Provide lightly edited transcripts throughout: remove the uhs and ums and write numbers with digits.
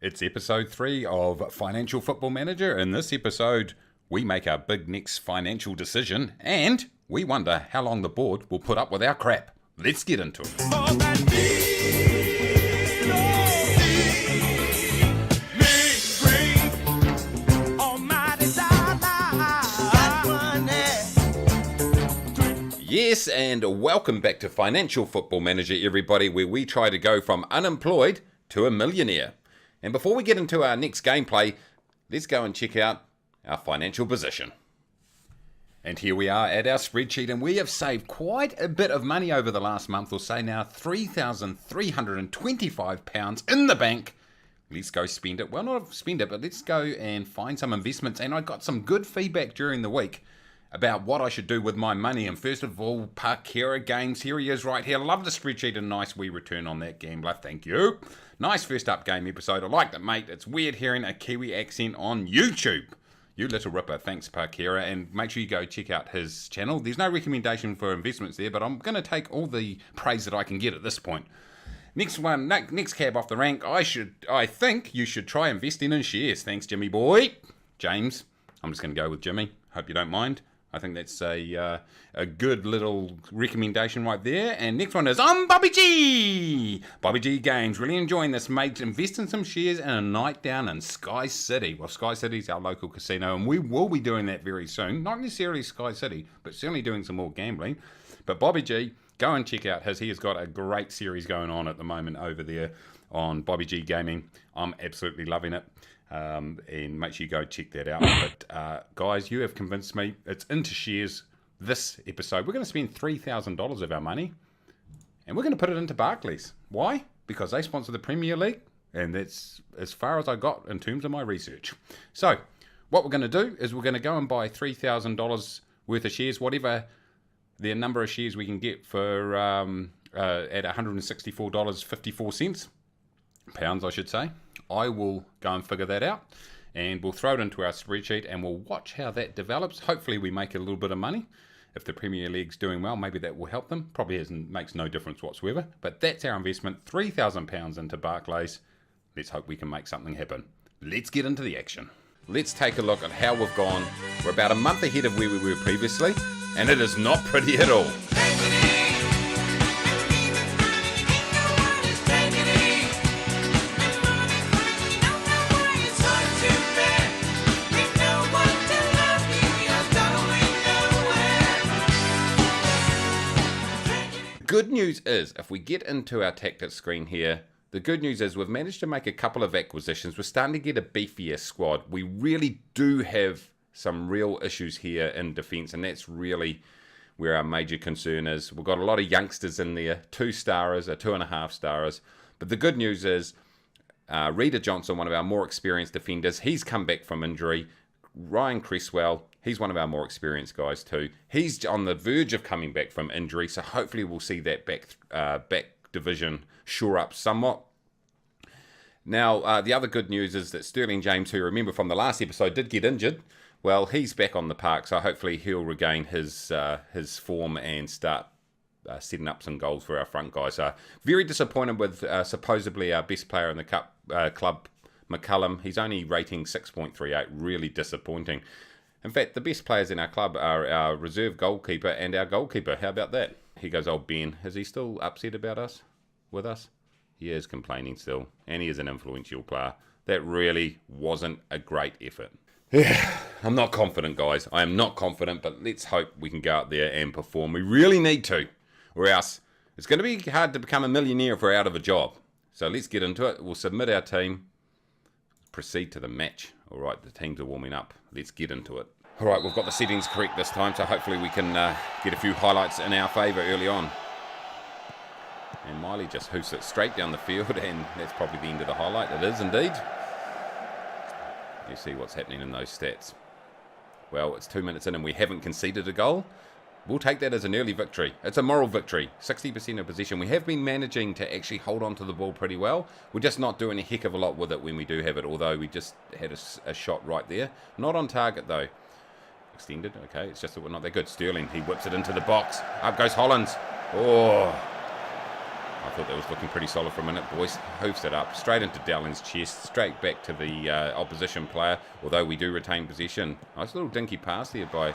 It's episode 3 of Financial Football Manager. In this episode, we make our big next financial decision and we wonder how long the board will put up with our crap. Let's get into it. Yes, and welcome back to Financial Football Manager, everybody, where we try to go from unemployed to a millionaire. And before we get into our next gameplay, let's go and check out our financial position. And here we are at our spreadsheet, and we have saved quite a bit of money over the last month or so now, £3,325 in the bank. Let's go spend it. Well, not spend it, but let's go and find some investments. And I got some good feedback during the week about what I should do with my money. And first of all, Parkera Games, here he is right here. Love the spreadsheet, and nice wee return on that gambler, thank you. Nice first up game episode, I liked it, mate. It's weird hearing a Kiwi accent on YouTube. You little ripper, thanks Parkera, and make sure you go check out his channel. There's no recommendation for investments there, but I'm going to take all the praise that I can get at this point. Next one, next cab off the rank, I think you should try investing in shares. Thanks, Jimmy boy. James, I'm just going to go with Jimmy, hope you don't mind. I think that's a good little recommendation right there. And next one is Bobby G. Bobby G Games. Really enjoying this, mate. Invest in some shares and a night down in Sky City. Well, Sky City is our local casino, and we will be doing that very soon. Not necessarily Sky City, but certainly doing some more gambling. But Bobby G, go and check out his. He has got a great series going on at the moment over there on Bobby G Gaming. I'm absolutely loving it. And make sure you go check that out. But guys, you have convinced me. It's into shares this episode. We're going to spend $3,000 of our money, and we're going to put it into Barclays. Why? Because they sponsor the Premier League, and that's as far as I got in terms of my research. So what we're going to do is we're going to go and buy $3,000 worth of shares, whatever the number of shares we can get for at $164.54 pounds, I should say. I will go and figure that out, and we'll throw it into our spreadsheet, and we'll watch how that develops. Hopefully we make a little bit of money. If the Premier League's doing well, maybe that will help them. Probably makes no difference whatsoever, but that's our investment, £3,000 into Barclays. Let's hope we can make something happen. Let's get into the action. Let's take a look at how we've gone. We're about a month ahead of where we were previously, and it is not pretty at all. Good news is, if we get into our tactics screen here, the good news is we've managed to make a couple of acquisitions. We're starting to get a beefier squad. We really do have some real issues here in defence, and that's really where our major concern is. We've got a lot of youngsters in there, 2-starers, 2.5-starers. But the good news is, Reader Johnson, one of our more experienced defenders, he's come back from injury. Ryan Cresswell, he's one of our more experienced guys too. He's on the verge of coming back from injury, so hopefully we'll see that back division shore up somewhat. Now, the other good news is that Sterling James, who you remember from the last episode, did get injured. Well, he's back on the park, so hopefully he'll regain his form and start setting up some goals for our front guys. Very disappointed with supposedly our best player in the club, McCullum. He's only rating 6.38, really disappointing. In fact, the best players in our club are our reserve goalkeeper and our goalkeeper. How about that? Here goes old Ben. Is he still upset about us? With us? He is complaining still, and he is an influential player. That really wasn't a great effort. Yeah, I'm not confident, guys. I am not confident, but let's hope we can go out there and perform. We really need to, or else it's going to be hard to become a millionaire if we're out of a job. So let's get into it. We'll submit our team. Proceed to the match. All right, the teams are warming up. Let's get into it. All right, we've got the settings correct this time, so hopefully we can get a few highlights in our favour early on. And Miley just hoofs it straight down the field, and that's probably the end of the highlight. It is indeed. You see what's happening in those stats. Well, it's 2 minutes in and we haven't conceded a goal. We'll take that as an early victory. It's a moral victory. 60% of possession. We have been managing to actually hold on to the ball pretty well. We're just not doing a heck of a lot with it when we do have it, although we just had a shot right there. Not on target, though. Extended. Okay, it's just that we're not that good. Sterling, he whips it into the box. Up goes Hollins. Oh, I thought that was looking pretty solid for a minute. Boyce hoofs it up, straight into Dowling's chest, straight back to the opposition player, although we do retain possession. Nice little dinky pass here by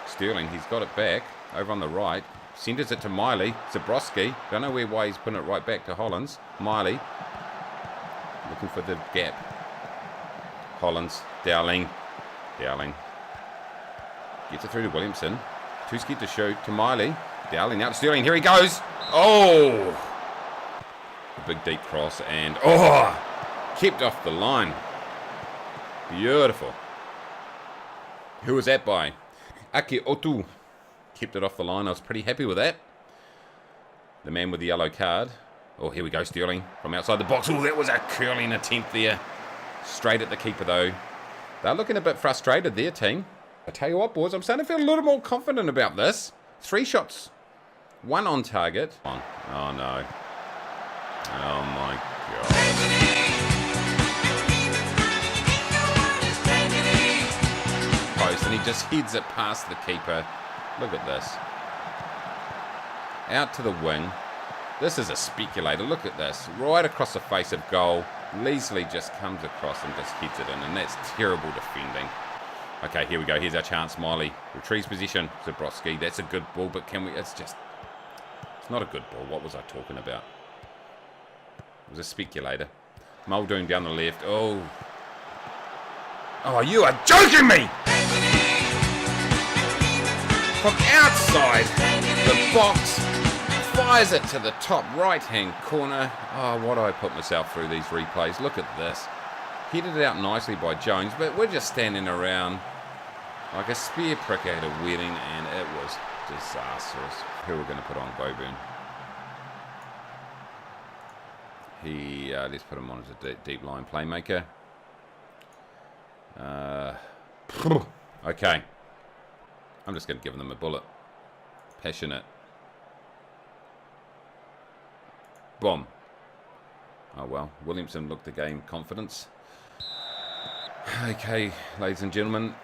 Sterling. He's got it back, over on the right. Centres it to Miley. Zabrowski. Don't know why he's putting it right back to Hollands. Miley. Looking for the gap. Hollands. Dowling. Dowling. Gets it through to Williamson. Too scared to shoot. To Miley. Dowling out to Sterling. Here he goes. Oh! A big deep cross and... Oh! Kept off the line. Beautiful. Who was that by? Ake Otu. Kept it off the line. I was pretty happy with that. The man with the yellow card. Oh, here we go, Sterling. From outside the box. Oh, that was a curling attempt there. Straight at the keeper, though. They're looking a bit frustrated there, team. I tell you what, boys, I'm starting to feel a little more confident about this. 3 shots. 1 on target. Oh, no. Oh, my God. Post, and he just heads it past the keeper. Look at this. Out to the wing. This is a speculator. Look at this. Right across the face of goal. Leasley just comes across and just heads it in. And that's terrible defending. Okay, here we go. Here's our chance. Miley retrieves possession. Zabrowski. That's a good ball, but can we... It's not a good ball. What was I talking about? It was a speculator. Muldoon down the left. Oh. Oh, you are joking me! From outside the box, fires it to the top right-hand corner. Oh, what do I put myself through these replays? Look at this. Headed it out nicely by Jones, but we're just standing around like a spear prick at a wedding, and it was disastrous. Who we're going to put on Boburn? Let's put him on as a deep line playmaker. Okay. I'm just going to give them a bullet. Passionate. Boom. Oh well. Williamson looked to gain confidence. Okay, ladies and gentlemen.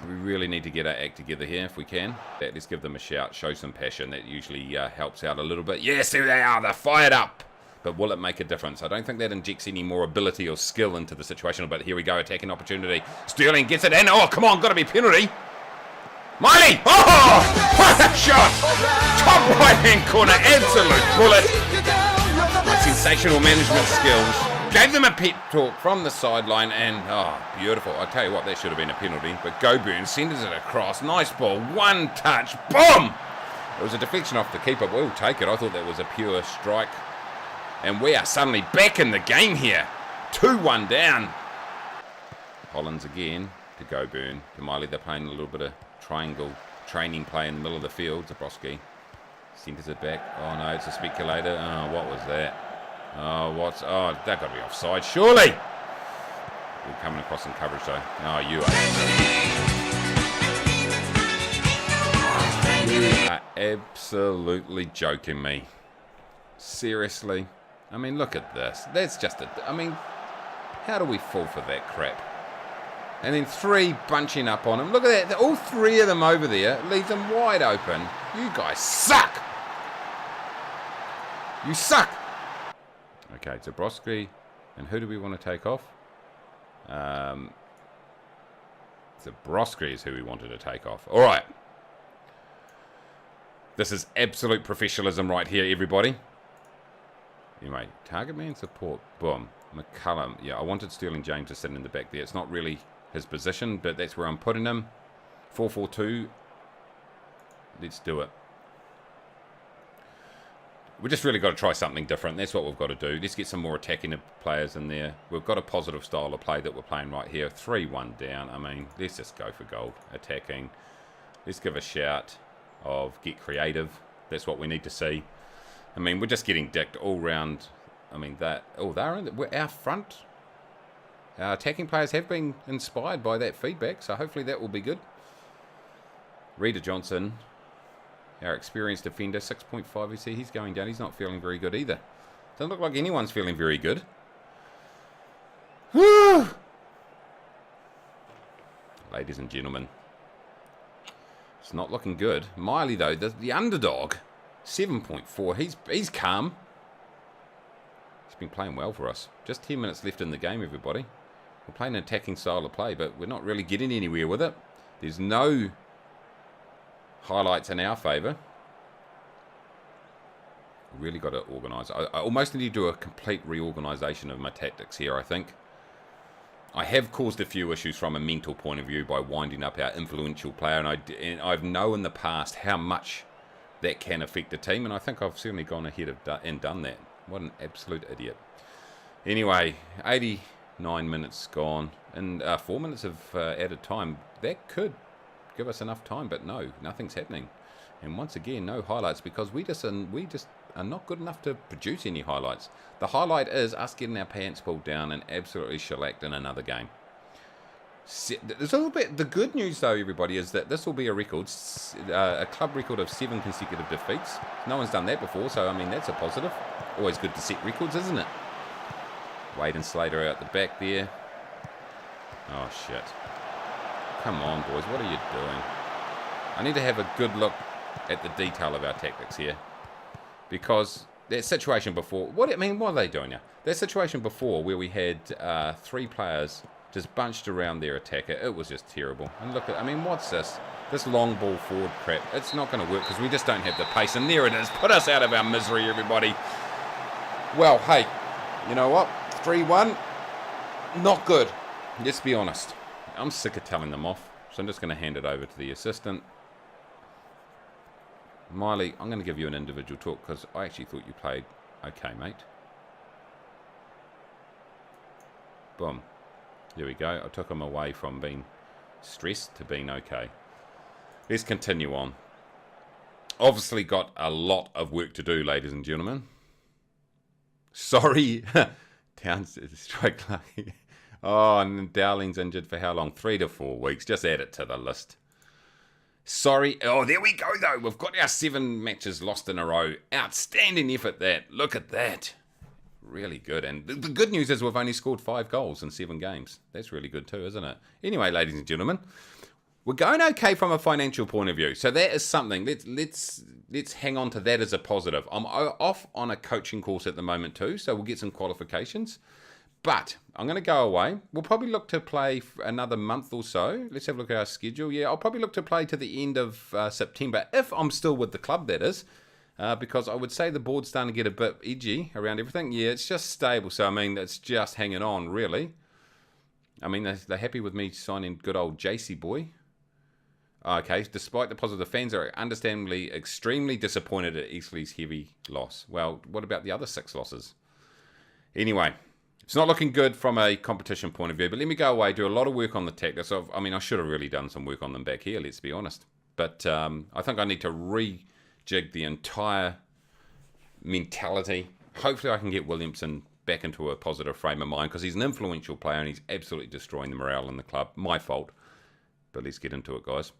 We really need to get our act together here if we can. Let's give them a shout. Show some passion. That usually helps out a little bit. Yes, there they are. They're fired up. But will it make a difference? I don't think that injects any more ability or skill into the situation. But here we go. Attacking opportunity. Sterling gets it in. Oh, come on. Got to be penalty. Miley! Oh! What a shot! Top right-hand corner, absolute bullet. Sensational management skills. Gave them a pep talk from the sideline, and oh, beautiful. I tell you what, that should have been a penalty. But Goburn sends it across. Nice ball. One touch. Boom! It was a deflection off the keeper, but we'll take it. I thought that was a pure strike. And we are suddenly back in the game here. 2-1 down. Hollands again to Goburn. To Miley, they're playing a little bit of triangle training play in the middle of the field. Zabrowski centers it back. Oh no, it's a speculator. Oh, what was that? Oh, that got to be offside, surely. We're coming across in coverage though. Oh, you are absolutely joking me. Seriously? I mean, look at this. That's just how do we fall for that crap? And then 3 bunching up on him. Look at that. All 3 of them over there. Leaves them wide open. You guys suck. You suck. Okay, Zabrowski. And who do we want to take off? Zabrowski is who we wanted to take off. All right. This is absolute professionalism right here, everybody. Anyway, target man support. Boom. McCullum. Yeah, I wanted Sterling James to sit in the back there. It's not really his position, but that's where I'm putting him. 4-4-2. Let's do it. We just really got to try something different. That's what we've got to do. Let's get some more attacking players in there. We've got a positive style of play that we're playing right here. 3-1 down. I mean, let's just go for gold. Attacking. Let's give a shout of get creative. That's what we need to see. I mean, we're just getting dicked all round. I mean, they're in our front. Our attacking players have been inspired by that feedback, so hopefully that will be good. Reader Johnson, our experienced defender, 6.5. You see, he's going down. He's not feeling very good either. Doesn't look like anyone's feeling very good. Woo! Ladies and gentlemen, it's not looking good. Miley, though, the underdog, 7.4. He's calm. He's been playing well for us. Just 10 minutes left in the game, everybody. We're playing an attacking style of play, but we're not really getting anywhere with it. There's no highlights in our favour. Really got to organise. I almost need to do a complete reorganisation of my tactics here, I think. I have caused a few issues from a mental point of view by winding up our influential player, and I've known in the past how much that can affect the team, and I think I've certainly gone ahead and done that. What an absolute idiot. Anyway, 89 minutes gone, and 4 minutes of added time. That could give us enough time, but no, nothing's happening. And once again, no highlights, because we just are not good enough to produce any highlights. The highlight is us getting our pants pulled down and absolutely shellacked in another game. There's a little bit. The good news, though, everybody, is that this will be a record, a club record of 7 consecutive defeats. No one's done that before, so I mean that's a positive. Always good to set records, isn't it? Wade and Slater out the back there. Oh shit! Come on, boys, what are you doing? I need to have a good look at the detail of our tactics here, because that situation before. What are they doing now? That situation before, where we had 3 players just bunched around their attacker, it was just terrible. And look at, what's this? This long ball forward crap. It's not going to work because we just don't have the pace. And there it is. Put us out of our misery, everybody. Well, hey, you know what? 3-1, not good. Let's be honest. I'm sick of telling them off, so I'm just going to hand it over to the assistant. Miley, I'm going to give you an individual talk because I actually thought you played okay, mate. Boom. There we go. I took him away from being stressed to being okay. Let's continue on. Obviously got a lot of work to do, ladies and gentlemen. Sorry. Towns strike lucky. Oh, and Dowling's injured for how long? 3 to 4 weeks. Just add it to the list. Sorry. Oh, there we go, though. We've got our 7 matches lost in a row. Outstanding effort, that. Look at that. Really good. And the good news is we've only scored 5 goals in 7 games. That's really good too, isn't it? Anyway, ladies and gentlemen, we're going okay from a financial point of view. So that is something. Let's hang on to that as a positive. I'm off on a coaching course at the moment too, so we'll get some qualifications. But I'm going to go away. We'll probably look to play for another month or so. Let's have a look at our schedule. Yeah, I'll probably look to play to the end of September, if I'm still with the club, that is. Because I would say the board's starting to get a bit edgy around everything. Yeah, it's just stable. So, it's just hanging on, really. They're happy with me signing good old JC boy. Okay, despite the positive, fans are understandably extremely disappointed at Eastleigh's heavy loss. Well, what about the other 6 losses? Anyway, it's not looking good from a competition point of view, but let me go away, do a lot of work on the tactics. I should have really done some work on them back here, let's be honest. But I think I need to rejig the entire mentality. Hopefully I can get Williamson back into a positive frame of mind, because he's an influential player and he's absolutely destroying the morale in the club. My fault. But let's get into it, guys.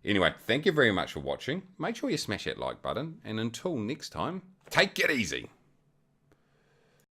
Anyway, thank you very much for watching. Make sure you smash that like button. And until next time, take it easy.